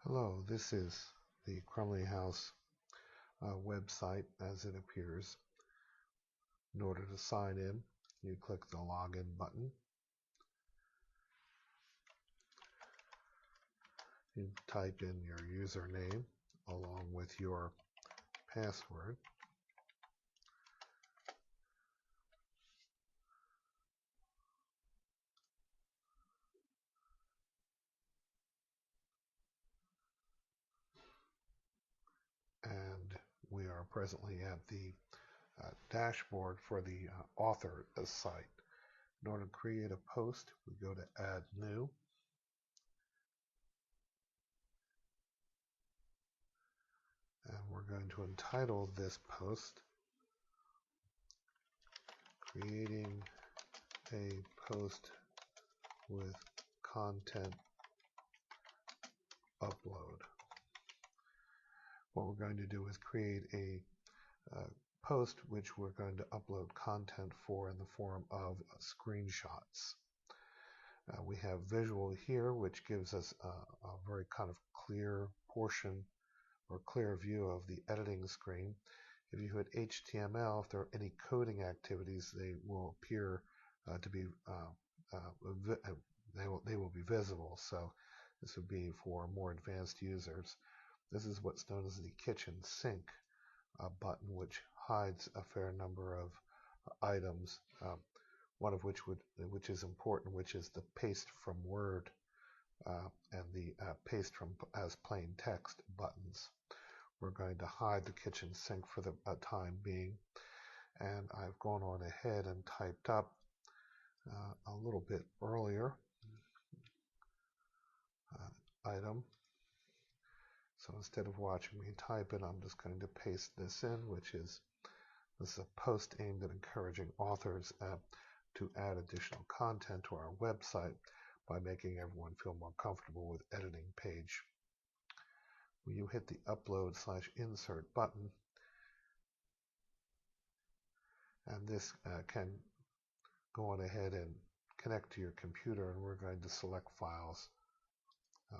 Hello, this is the Crumley House website as it appears. In order to sign in, you click the login button. You type in your username along with your password. And we are presently at the dashboard for the author site. In order to create a post, we go to Add New. And we're going to entitle this post Creating a Post with Content Upload. What we're going to do is create a post which we're going to upload content for in the form of screenshots. We have visual here, which gives us a very kind of clear portion or clear view of the editing screen. If you hit HTML, if there are any coding activities, they will appear to be they will be visible. So this would be for more advanced users. This is what's known as the kitchen sink button, which hides a fair number of items. One of which is important, which is the paste from Word and the paste from as plain text buttons. We're going to hide the kitchen sink for the time being, and I've gone on ahead and typed up a little bit earlier item. So instead of watching me type it, I'm just going to paste this in, this is a post aimed at encouraging authors to add additional content to our website by making everyone feel more comfortable with editing page. When you hit the upload/insert button, and this can go on ahead and connect to your computer, and we're going to select files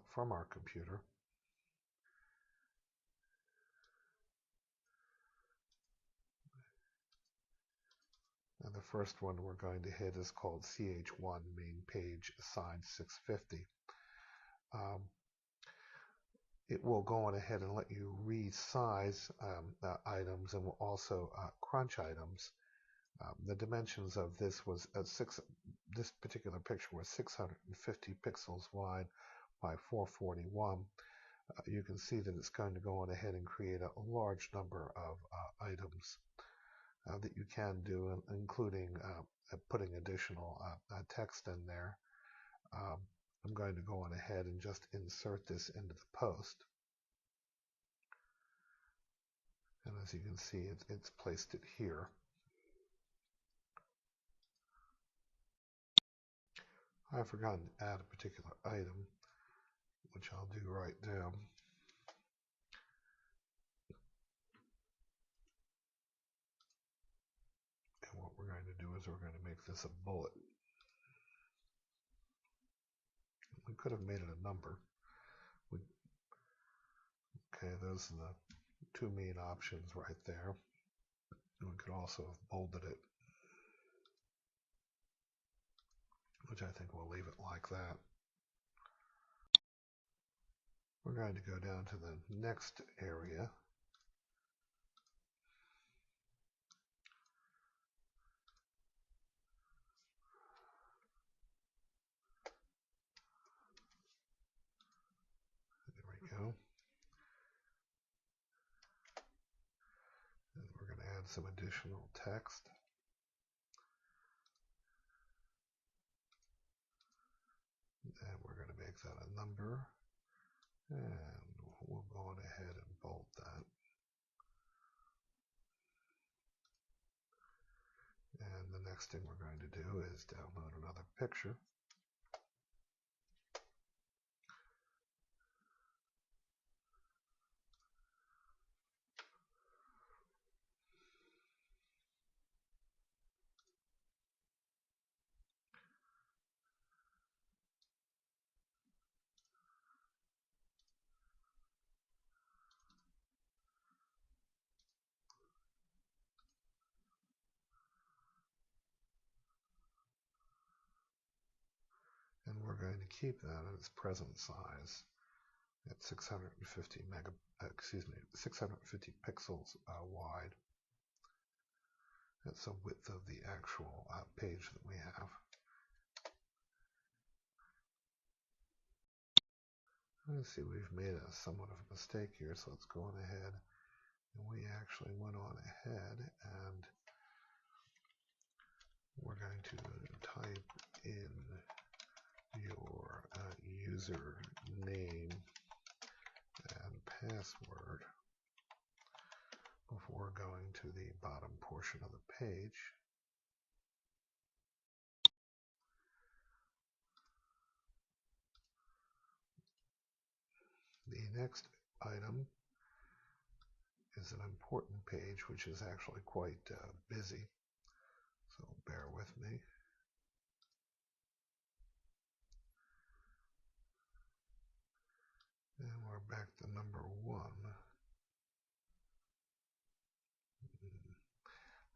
from our computer. And the first one we're going to hit is called CH1 main page assigned 650. It will go on ahead and let you resize items, and will also crunch items. The dimensions of this was this particular picture was 650 pixels wide by 441. You can see that it's going to go on ahead and create a large number of items that you can do, including putting additional text in there. I'm going to go on ahead and just insert this into the post. And as you can see, it's placed it here. I've forgotten to add a particular item, which I'll do right now. And what we're going to do is we're going to make this a bullet. We could have made it a number. Okay, those are the two main options right there. And we could also have bolded it, which I think we'll leave it like that. We're going to go down to the next area. There we go. And we're going to add some additional text. And we're going to make that a number. And we'll go on ahead and bold that. And the next thing we're going to do is download another picture. keep that at its present size at 650 650 pixels wide. That's the width of the actual page that we have. Let's see, we've made somewhat of a mistake here, so let's go on ahead. And we actually went on ahead and we're going to type in your user name and password before going to the bottom portion of the page. The next item is an important page, which is actually quite busy, so bear with me. And we're back to number 1.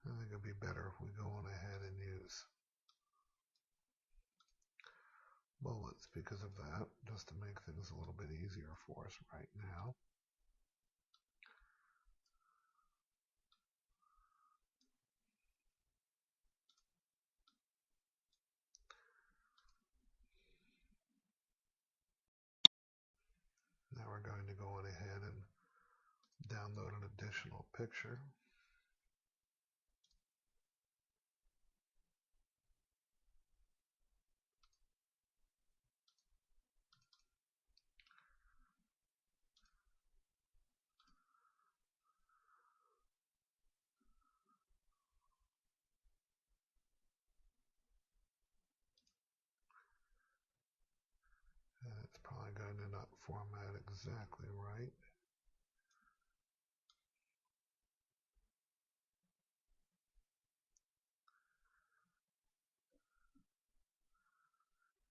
I think it'd be better if we go on ahead and use bullets because of that, just to make things a little bit easier for us right now. Now we're going to go on ahead and download an additional picture. And it's probably going to not format exactly right.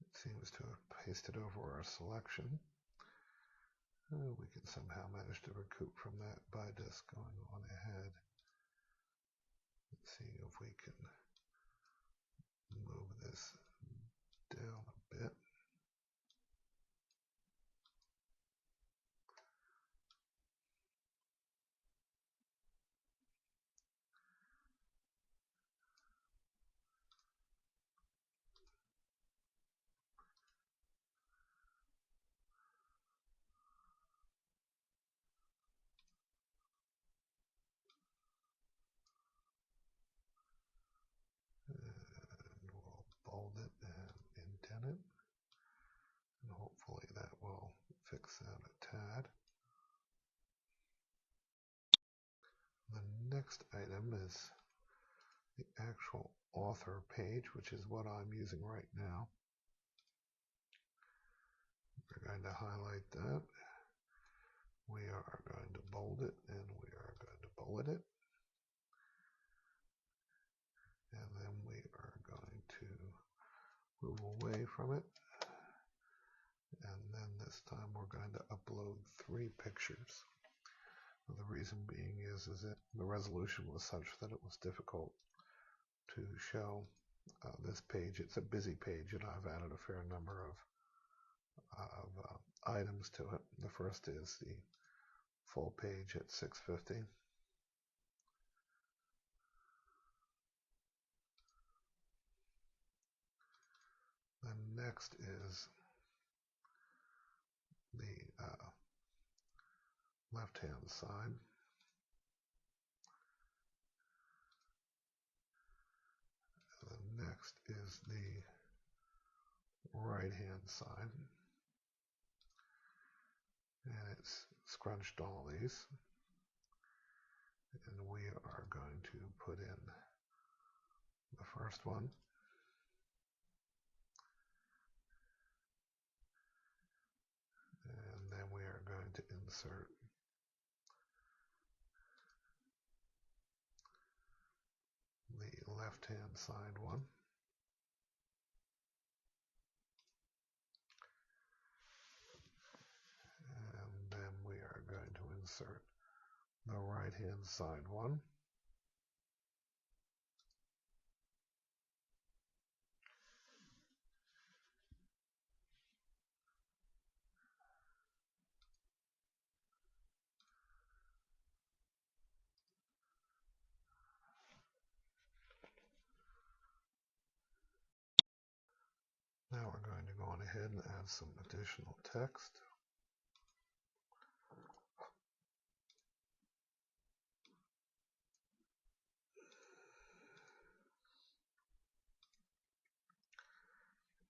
It seems to have pasted over our selection. We can somehow manage to recoup from that by just going on ahead. Let's see if we can move this down a bit. And we'll bold it and indent it. And hopefully that will fix that a tad. The next item is the actual author page, which is what I'm using right now. We're going to highlight that. We are going to bold it and we are going to bullet it. And then we are going to move away from it. And then this time we're going to upload 3 pictures. The reason being is that the resolution was such that it was difficult to show this page. It's a busy page, and I've added a fair number of items to it. The first is the full page at 650. The next is the left-hand side. The next is the right-hand side. And it's scrunched all these. And we are going to put in the first one. And then we are going to insert the left-hand side one. And then we are going to insert the right-hand side one. Now we're going to go on ahead and add some additional text.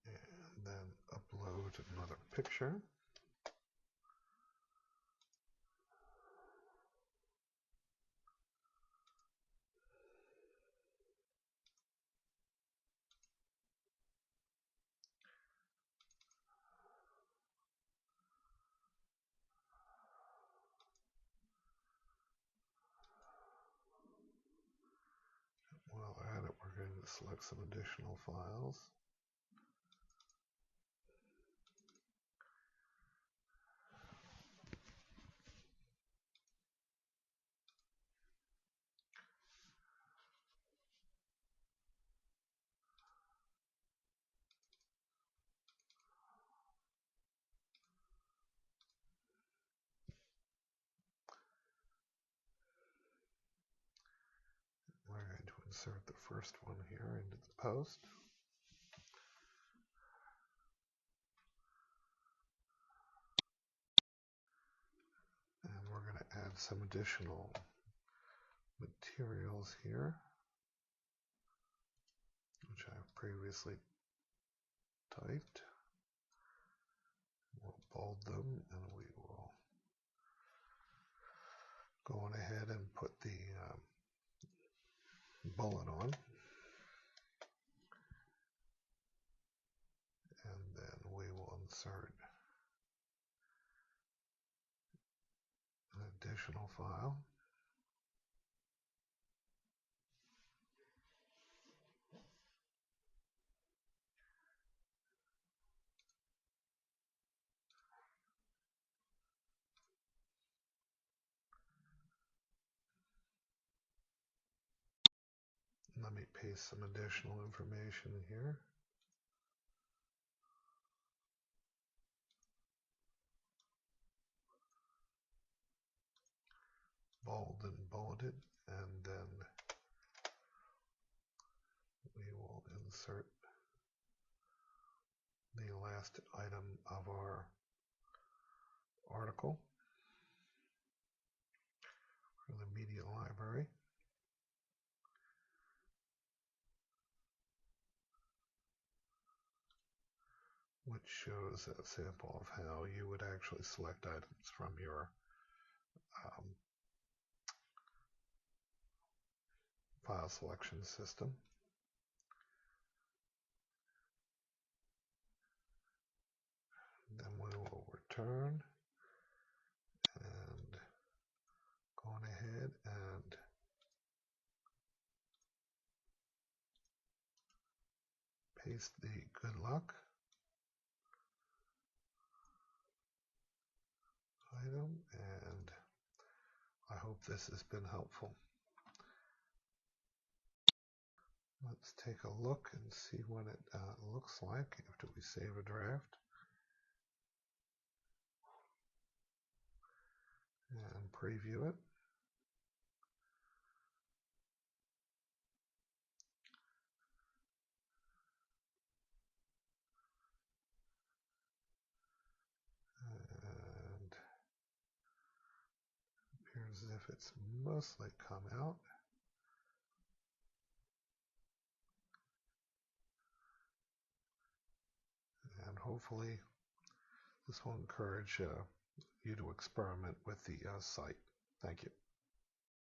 And then upload another picture. While at it, we're going to select some additional files. We're going to insert the first one here into the post. And we're going to add some additional materials here, which I've previously typed. We'll bold them, and we will go on ahead and put the bullet on. And then we will insert an additional file. Let me paste some additional information here. Bold and bulleted, and then we will insert the last item of our article for the media library. Which shows a sample of how you would actually select items from your file selection system. Then we will return and go on ahead and paste the good luck item, and I hope this has been helpful. Let's take a look and see what it looks like after we save a draft and preview it. And it appears as if it's mostly come out. And hopefully this will encourage you to experiment with the site. Thank you.